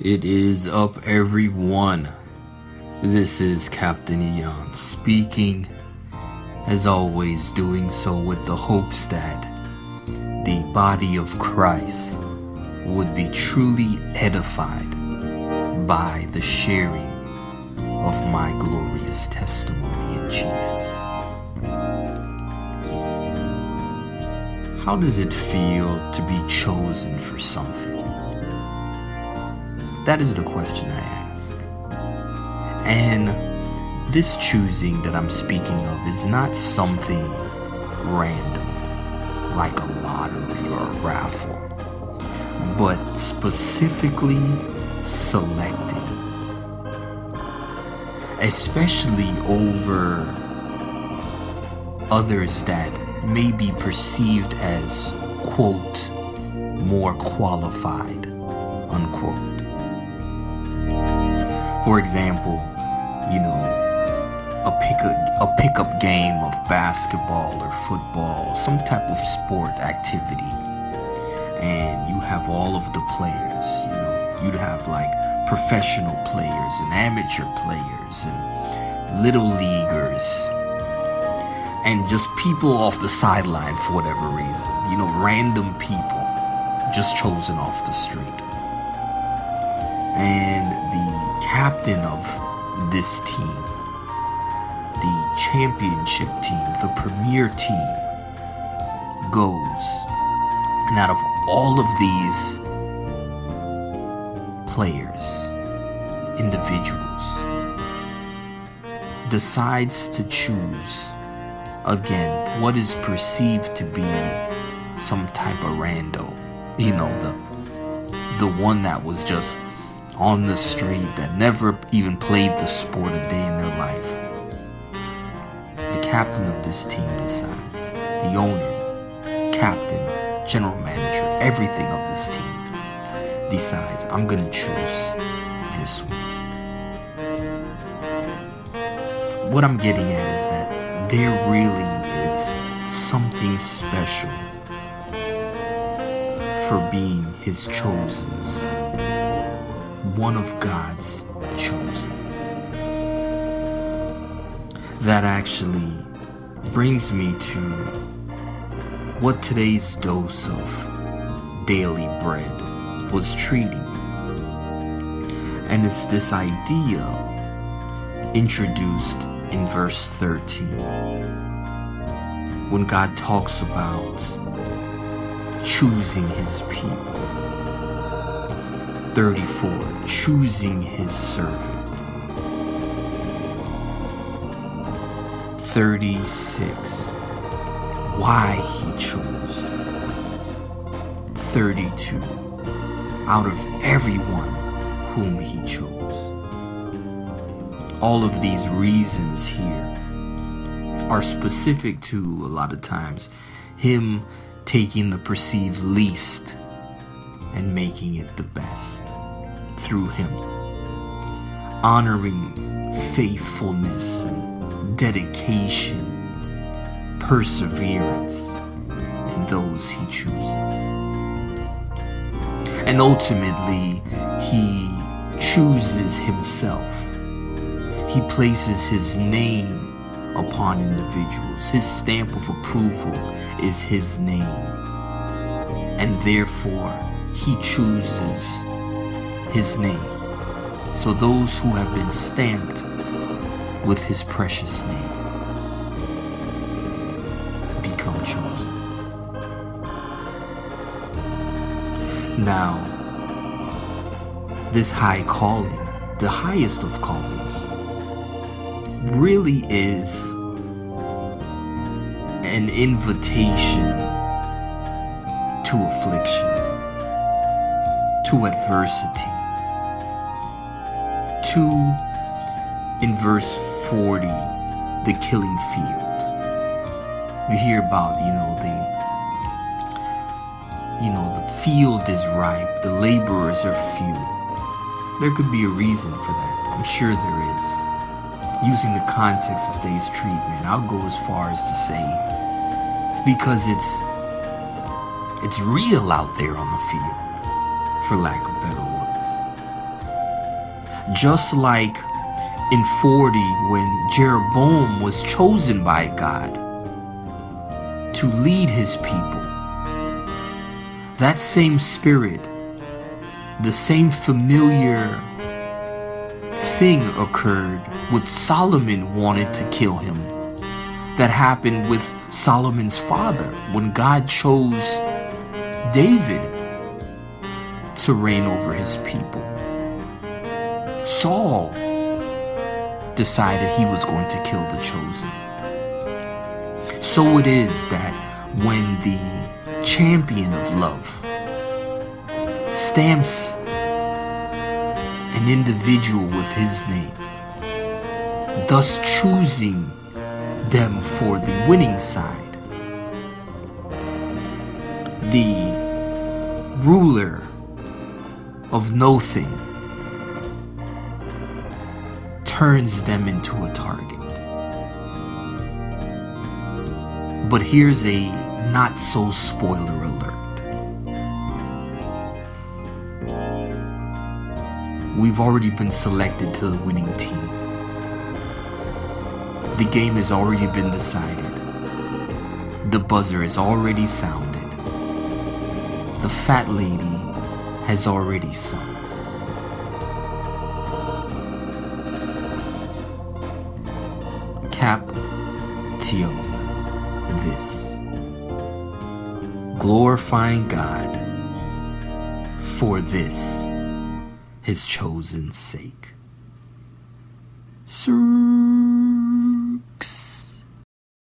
It is up, everyone. This is Captain Eon speaking, as always doing so with the hopes that the body of Christ would be truly edified by the sharing of my glorious testimony in Jesus. How does it feel to be chosen for something? That is the question I ask. And this choosing that I'm speaking of is not something random, like a lottery or a raffle, but specifically selected, especially over others that may be perceived as, quote, more qualified, unquote. For example, a pickup game of basketball or football, some type of sport activity, and you have all of the players. You'd have like professional players and amateur players and little leaguers, and just people off the sideline for whatever reason. Random people just chosen off the street. And the captain of this team, the championship team, the premier team, goes, and out of all of these players, individuals, decides to choose, again, what is perceived to be some type of rando. The one that was just on the street, that never even played the sport a day in their life. The captain of this team decides, the owner, captain, general manager, everything of this team decides, I'm gonna choose this one. What I'm getting at is that there really is something special for being his chosens, one of God's chosen. That actually brings me to what today's dose of daily bread was treating. And it's this idea introduced in verse 13, when God talks about choosing his people. 34, choosing his servant. 36, why he chose. 32, out of everyone whom he chose. All of these reasons here are specific to, a lot of times, him taking the perceived least and making it the best through him, honoring faithfulness and dedication, perseverance in those he chooses. And ultimately, he chooses himself. He places his name upon individuals. His stamp of approval is his name. And therefore, he chooses his name. So those who have been stamped with his precious name become chosen. Now, this high calling, the highest of callings, really is an invitation to affliction, to adversity, to, in verse 40, the killing field. We hear about, the field is ripe, the laborers are few. There could be a reason for that. I'm sure there is. Using the context of today's treatment, I'll go as far as to say it's because it's real out there on the field, for lack of better words. Just like in 40 when Jeroboam was chosen by God to lead his people. That same spirit, the same familiar thing occurred with Solomon wanted to kill him. That happened with Solomon's father when God chose David to reign over his people. Saul decided he was going to kill the chosen. So it is that when the champion of love stamps an individual with his name, thus choosing them for the winning side, the ruler of nothing turns them into a target. But here's a not so spoiler alert. We've already been selected to the winning team. The game has already been decided. The buzzer has already sounded. The fat lady has already sung. Caption this: glorifying God for this, his chosen sake. Sir.